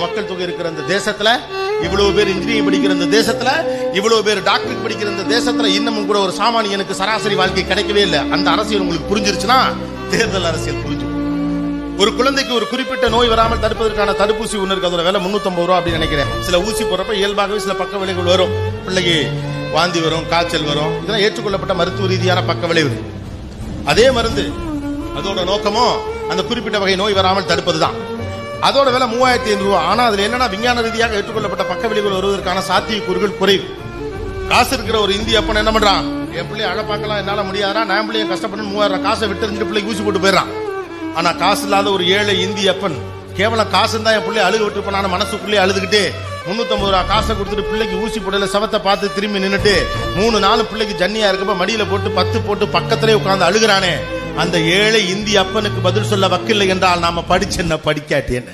மக்கள் தொகை இருக்கிற இந்த தேசத்துல, இவ்வளவு பேர் இன்ஜினியரிங் படிக்கிற இந்த தேசத்துல, இவ்வளவு பேர் டாக்டர் படிக்கிற இந்த தேசத்துல இன்னமும் கூட ஒரு சாமானியனுக்கு சராசரி வாழ்க்கை கிடைக்கவே இல்லை. அந்த அரசியல் உங்களுக்கு புரிஞ்சிருச்சுன்னா தேர்தல் அரசியல் புரிஞ்சு. ஒரு குழந்தைக்கு ஒரு குறிப்பிட்ட நோய் வராமல் தடுப்பதற்கான தடுப்பூசி ஒன்று இருக்கு. அதோட விலை 350 ரூபா அப்படின்னு நினைக்கிறேன். சில ஊசி போறப்ப இயல்பாகவே சில பக்க விளைவுகள் வரும். பிள்ளைக்கு வாந்தி வரும், காய்ச்சல் வரும். இதெல்லாம் ஏற்றுக்கொள்ளப்பட்ட மருத்துவ ரீதியான பக்க விளைவு. அதே மருந்து அதோட நோக்கமும் அந்த குறிப்பிட்ட வகை நோய் வராமல் தடுப்பதுதான். அதோட விலை 3500 ரூபா. ஆனா அதுல என்னன்னா விஞ்ஞான ரீதியாக ஏற்றுக்கொள்ளப்பட்ட பக்க விளைவுகள் வருவதற்கான சாத்தியக்கூறுகள் குறைவு. காசு இருக்கிற ஒரு இந்திய அப்பன் என்ன பண்றான், என் பிள்ளைய அழ பார்க்கலாம், என்னால முடியாதா, நான் பிள்ளைய கஷ்டப்பட்டு 3000 காசை விட்டு பிள்ளைக்கு ஊசி போட்டு போயிடறான். ஆனா காசு இல்லாத ஒரு ஏழை இந்திய அப்பன் கேவலம் காசு தான் என் பிள்ளை அழுக விட்டு போனான மனசுக்குள்ளே அழுதுகிட்டு 350 ரூபா காசை கொடுத்துட்டு பிள்ளைக்கு ஊசி போடல சவத்தை பார்த்து திரும்பி நின்னுட்டு 3-4 பிள்ளைக்கு ஜன்னியா இருக்கப்ப மடியில போட்டு 10 போட்டு பக்கத்திலே உட்கார்ந்து அழுகிறானே, அந்த ஏழை இந்திய அப்பனுக்கு பதில் சொல்ல வக்கில்லை என்றால் நாம படிச்சென்ன படிக்காட்டேன்னு